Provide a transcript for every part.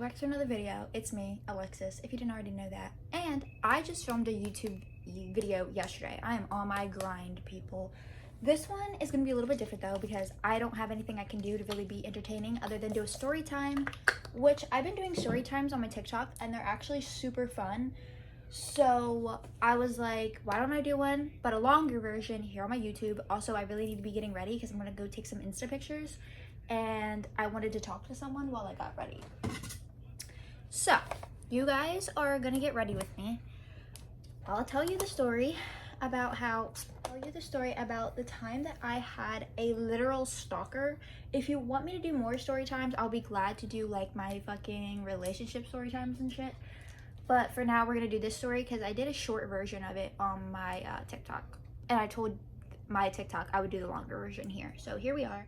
back to another video. It's me, Alexis, if you didn't already know that. And I just filmed a YouTube video yesterday. I am on my grind, people. This one is going to be a little bit different though, because I don't have anything I can do to really be entertaining other than do a story time, which I've been doing story times on my TikTok and they're actually super fun. So I was like, why don't I do one, but a longer version here on my YouTube. Also, I really need to be getting ready because I'm going to go take some Insta pictures. And I wanted to talk to someone while I got ready. So, you guys are gonna get ready with me. I'll tell you the story about the time that I had a literal stalker. If you want me to do more story times, I'll be glad to do like my fucking relationship story times and shit. But for now, we're gonna do this story because I did a short version of it on my TikTok. And I told my TikTok I would do the longer version here. So here we are.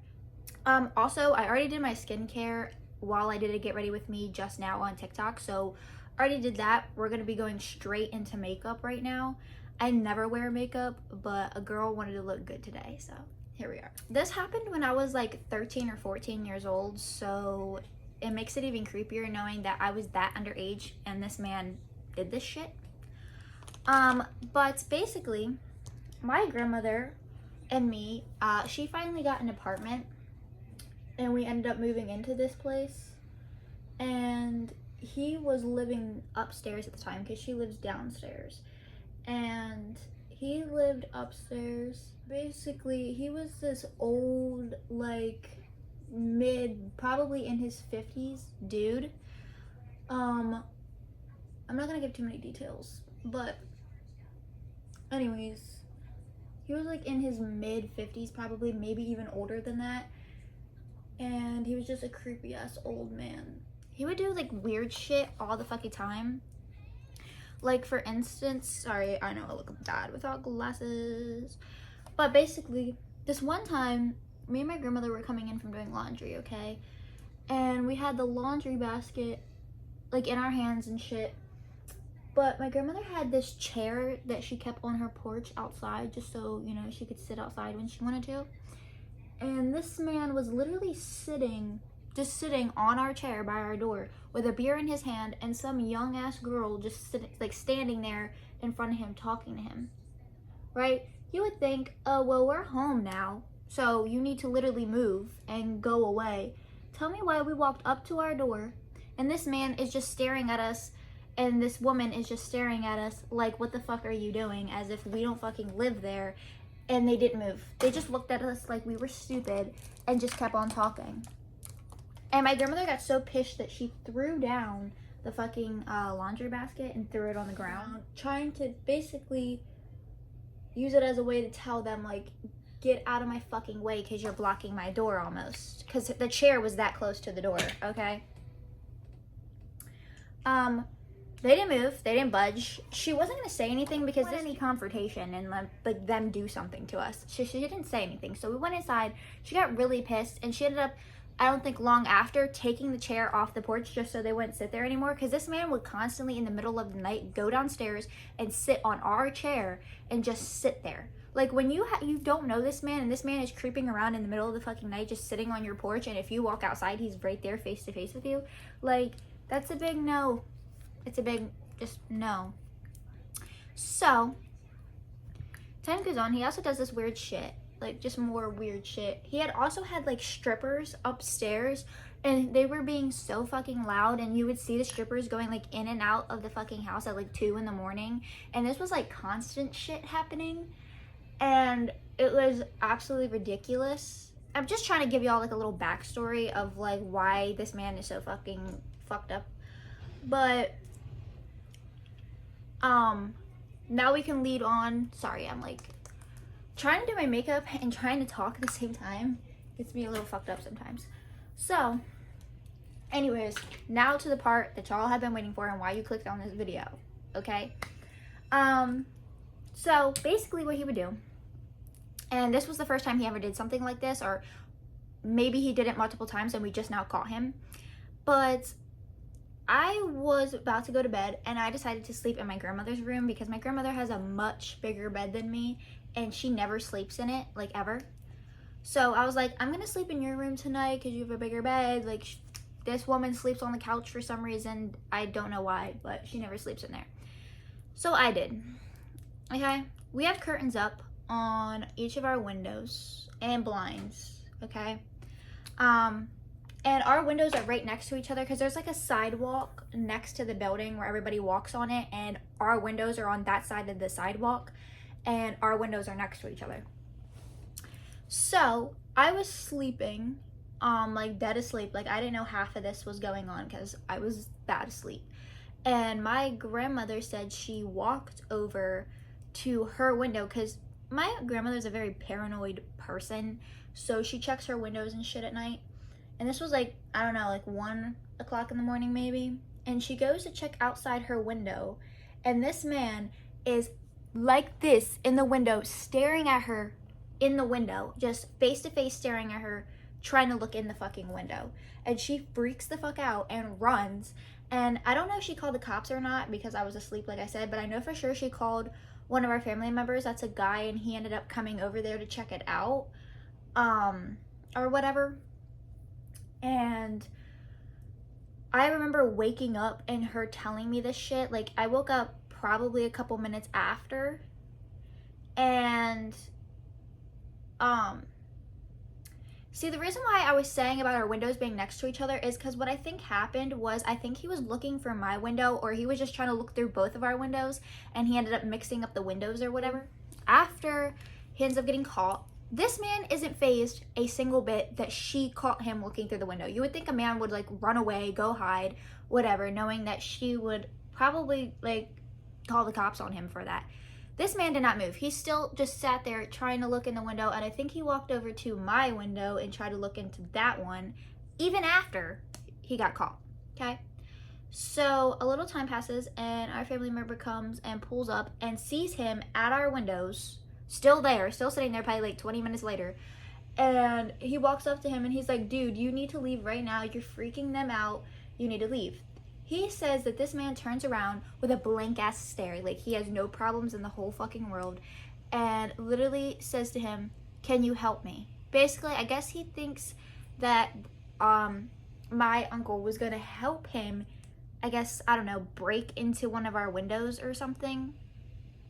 Also, I already did my skincare while I did a get ready with me just now on TikTok. So I already did that. We're going to be going straight into makeup right now. I never wear makeup, but a girl wanted to look good today. So here we are. This happened when I was like 13 or 14 years old. So it makes it even creepier knowing that I was that underage and this man did this shit. But basically, my grandmother and me, she finally got an apartment. And we ended up moving into this place, and he was living upstairs at the time because she lives downstairs, and he lived upstairs. Basically, he was this old, like probably in his 50s dude. I'm not gonna give too many details, but anyways, he was like in his mid 50s, probably, maybe even older than that. And he was just a creepy ass old man. He would do like weird shit all the fucking time. Like for instance, sorry, I know I look bad without glasses. But basically, this one time, me and my grandmother were coming in from doing laundry, okay? And we had the laundry basket like in our hands and shit. But my grandmother had this chair that she kept on her porch outside just so, you know, she could sit outside when she wanted to. And this man was literally just sitting on our chair by our door with a beer in his hand and some young ass girl just standing there in front of him talking to him, right? You would think, oh, well, we're home now, so you need to literally move and go away. Tell me why we walked up to our door and this man is just staring at us and this woman is just staring at us like, what the fuck are you doing? As if we don't fucking live there. And they didn't move. They just looked at us like we were stupid and just kept on talking. And my grandmother got so pissed that she threw down the fucking laundry basket and threw it on the ground, trying to basically use it as a way to tell them, like, get out of my fucking way because you're blocking my door almost. Because the chair was that close to the door, okay? They didn't move. They didn't budge. She wasn't going to say anything because there wasn't any confrontation and like them do something to us. She didn't say anything. So we went inside. She got really pissed and she ended up, I don't think long after, taking the chair off the porch just so they wouldn't sit there anymore. Because this man would constantly in the middle of the night go downstairs and sit on our chair and just sit there. Like when you don't know this man and this man is creeping around in the middle of the fucking night just sitting on your porch, and if you walk outside he's right there face to face with you. Like that's a big no. It's a big, just no. So, time goes on. He also does this weird shit. Like, just more weird shit. He had also had, like, strippers upstairs. And they were being so fucking loud. And you would see the strippers going, like, in and out of the fucking house at, like, 2 in the morning. And this was, like, constant shit happening. And it was absolutely ridiculous. I'm just trying to give y'all, like, a little backstory of, like, why this man is so fucking fucked up. But now we can lead on. Sorry, I'm like trying to do my makeup and trying to talk at the same time. Gets me a little fucked up sometimes. So anyways, now to the part that y'all have been waiting for and why you clicked on this video, okay? So basically what he would do, and this was the first time he ever did something like this, or maybe he did it multiple times and we just now caught him, but I was about to go to bed and I decided to sleep in my grandmother's room because my grandmother has a much bigger bed than me and she never sleeps in it, like ever. So I was like, I'm gonna sleep in your room tonight because you have a bigger bed. Like, This woman sleeps on the couch for some reason. I don't know why, but she never sleeps in there. So I did. Okay? We have curtains up on each of our windows and blinds. Okay? And our windows are right next to each other because there's like a sidewalk next to the building where everybody walks on it, and our windows are on that side of the sidewalk, and our windows are next to each other. So I was sleeping, like dead asleep. Like I didn't know half of this was going on because I was bad asleep. And my grandmother said she walked over to her window because my grandmother's a very paranoid person. So she checks her windows and shit at night. And this was like, I don't know, like 1 o'clock in the morning maybe. And she goes to check outside her window. And this man is like this in the window, staring at her in the window, just face to face staring at her, trying to look in the fucking window. And she freaks the fuck out and runs. And I don't know if she called the cops or not because I was asleep, like I said, but I know for sure she called one of our family members. That's a guy, and he ended up coming over there to check it out, or whatever. And I remember waking up and her telling me this shit. Like, I woke up probably a couple minutes after. And, see, the reason why I was saying about our windows being next to each other is because what I think happened was I think he was looking for my window, or he was just trying to look through both of our windows, and he ended up mixing up the windows or whatever. After he ends up getting caught, this man isn't fazed a single bit that she caught him looking through the window. You would think a man would like run away, go hide, whatever, knowing that she would probably like call the cops on him for that. This man did not move. He still just sat there trying to look in the window, and I think he walked over to my window and tried to look into that one even after he got caught. Okay? So a little time passes, and our family member comes and pulls up and sees him at our windows, still there, still sitting there, probably like 20 minutes later. And he walks up to him and he's like, dude, you need to leave right now. You're freaking them out. You need to leave. He says that this man turns around with a blank ass stare, like he has no problems in the whole fucking world, and literally says to him, can you help me? Basically, I guess he thinks that my uncle was gonna help him, I guess, I don't know, break into one of our windows or something.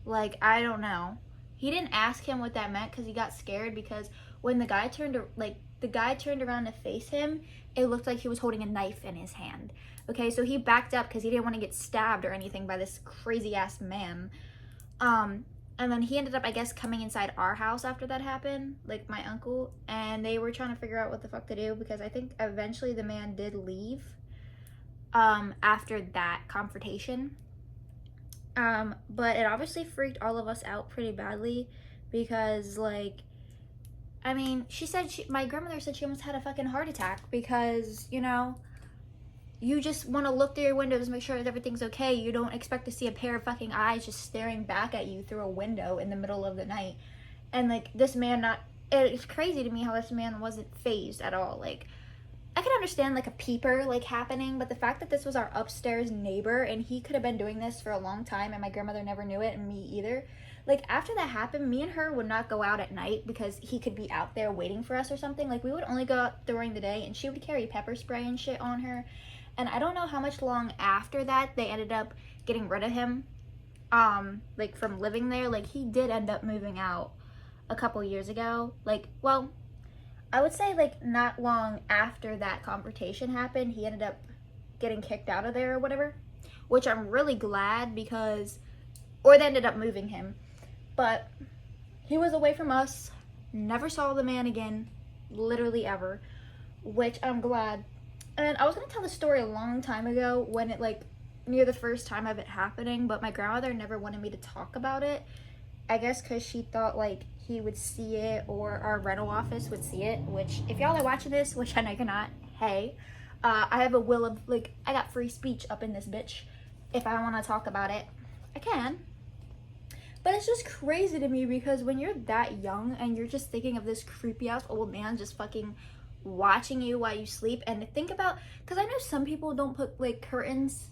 Like, I don't know. He didn't ask him what that meant because he got scared, because when the guy turned around to face him, it looked like he was holding a knife in his hand. Okay, so he backed up because he didn't want to get stabbed or anything by this crazy ass man. And then he ended up, I guess, coming inside our house after that happened, like my uncle, and they were trying to figure out what the fuck to do, because I think eventually the man did leave after that confrontation. But it obviously freaked all of us out pretty badly, because, like, I mean, my grandmother said she almost had a fucking heart attack, because, you know, you just want to look through your windows, make sure that everything's okay. You don't expect to see a pair of fucking eyes just staring back at you through a window in the middle of the night. And, like, this man it's crazy to me how this man wasn't fazed at all. Like, I could understand, like, a peeper, like, happening, but the fact that this was our upstairs neighbor, and he could have been doing this for a long time, and my grandmother never knew it, and me either. Like, after that happened, me and her would not go out at night because he could be out there waiting for us or something. Like, we would only go out during the day, and she would carry pepper spray and shit on her. And I don't know how much long after that they ended up getting rid of him, like, from living there. Like, he did end up moving out a couple years ago. Like, well, I would say, like, not long after that confrontation happened, he ended up getting kicked out of there or whatever, which I'm really glad, or they ended up moving him. But he was away from us, never saw the man again, literally ever, which I'm glad. And I was going to tell the story a long time ago when it, like, near the first time of it happening, but my grandmother never wanted me to talk about it. I guess because she thought, like, he would see it, or our rental office would see it, which, if y'all are watching this, which I know you're not, hey, I have a will of, like, I got free speech up in this bitch. If I want to talk about it, I can. But it's just crazy to me, because when you're that young and you're just thinking of this creepy ass old man just fucking watching you while you sleep, and to think about, because I know some people don't put, like, curtains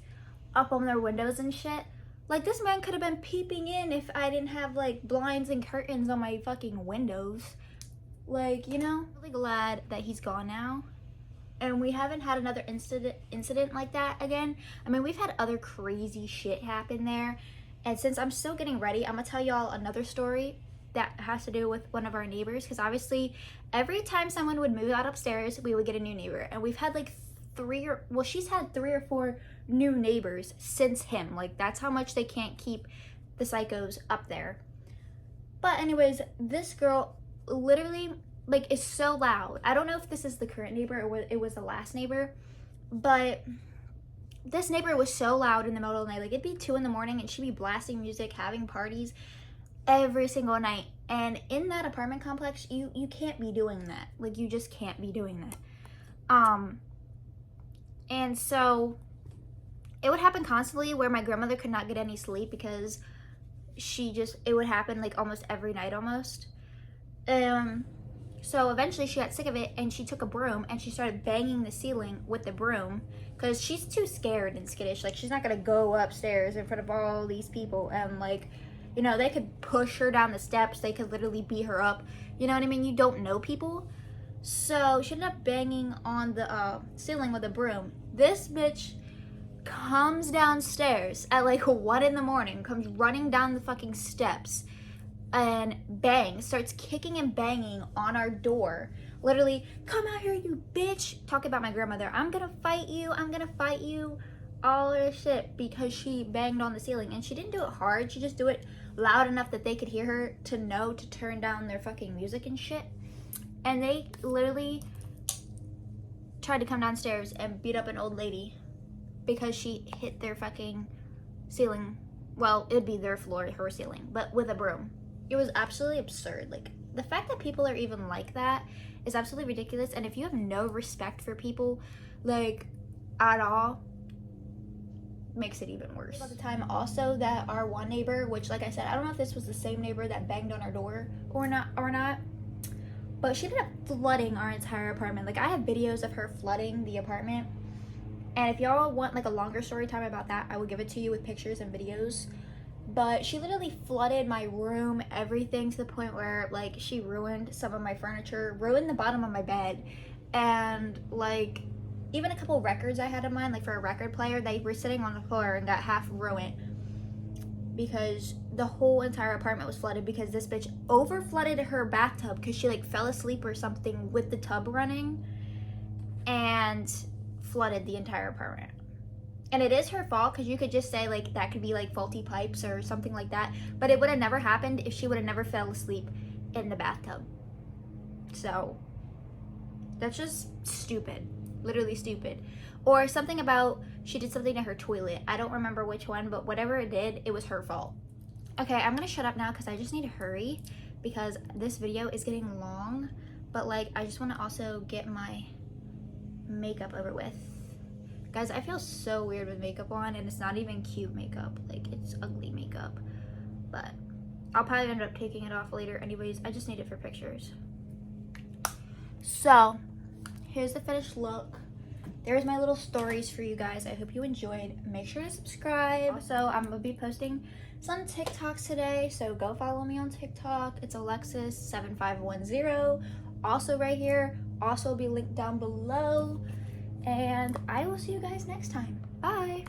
up on their windows and shit. Like, this man could have been peeping in if I didn't have, like, blinds and curtains on my fucking windows. Like, you know, I'm really glad that he's gone now. and we haven't had another incident like that again. I mean, we've had other crazy shit happen there, and since I'm still getting ready, I'm gonna tell y'all another story that has to do with one of our neighbors, because obviously every time someone would move out upstairs, we would get a new neighbor, and we've had like she's had 3 or 4 new neighbors since him. Like, that's how much they can't keep the psychos up there. But anyways, this girl literally, like, is so loud. I don't know if this is the current neighbor or it was the last neighbor, but this neighbor was so loud in the middle of the night. Like, it'd be 2 in the morning and she'd be blasting music, having parties every single night. And in that apartment complex, you can't be doing that. Like, you just can't be doing that. And so it would happen constantly where my grandmother could not get any sleep because it would happen like almost every night almost. So eventually she got sick of it and she took a broom and she started banging the ceiling with the broom because she's too scared and skittish. Like, she's not gonna go upstairs in front of all these people and, like, you know, they could push her down the steps, they could literally beat her up, you know what I mean? You don't know people. So she ended up banging on the ceiling with a broom. This bitch comes downstairs at like 1 in the morning, comes running down the fucking steps and starts kicking and banging on our door. Literally, come out here, you bitch. Talk about my grandmother. I'm gonna fight you. I'm gonna fight you. All this shit because she banged on the ceiling. And she didn't do it hard. She just do it loud enough that they could hear her to know to turn down their fucking music and shit. And they literally tried to come downstairs and beat up an old lady because she hit their fucking ceiling. Well, it'd be their floor, her ceiling, but with a broom. It was absolutely absurd. Like, the fact that people are even like that is absolutely ridiculous. And if you have no respect for people, like, at all, makes it even worse. About the time also that our one neighbor, which, like I said, I don't know if this was the same neighbor that banged on our door or not, but she ended up flooding our entire apartment. Like, I have videos of her flooding the apartment. And if y'all want like a longer story time about that, I will give it to you with pictures and videos. But she literally flooded my room, everything, to the point where, like, she ruined some of my furniture, ruined the bottom of my bed, and, like, even a couple records I had in mine, like for a record player, they were sitting on the floor and got half ruined because the whole entire apartment was flooded because this bitch over flooded her bathtub because she, like, fell asleep or something with the tub running and flooded the entire apartment. And it is her fault because you could just say, like, that could be like faulty pipes or something like that, but it would have never happened if she would have never fell asleep in the bathtub. So that's just stupid, literally stupid. Or something about she did something to her toilet. I don't remember which one, but whatever it did, it was her fault. Okay, I'm gonna shut up now because I just need to hurry because this video is getting long, but, like, I just want to also get my makeup over with. Guys, I feel so weird with makeup on, and it's not even cute makeup. Like, it's ugly makeup. But I'll probably end up taking it off later anyways. I just need it for pictures. So, here's the finished look. There's my little stories for you guys. I hope you enjoyed. Make sure to subscribe. Also, I'm going to be posting some TikToks today, so go follow me on TikTok. It's Alexis7510. Also right here. Also will be linked down below. And I will see you guys next time. Bye.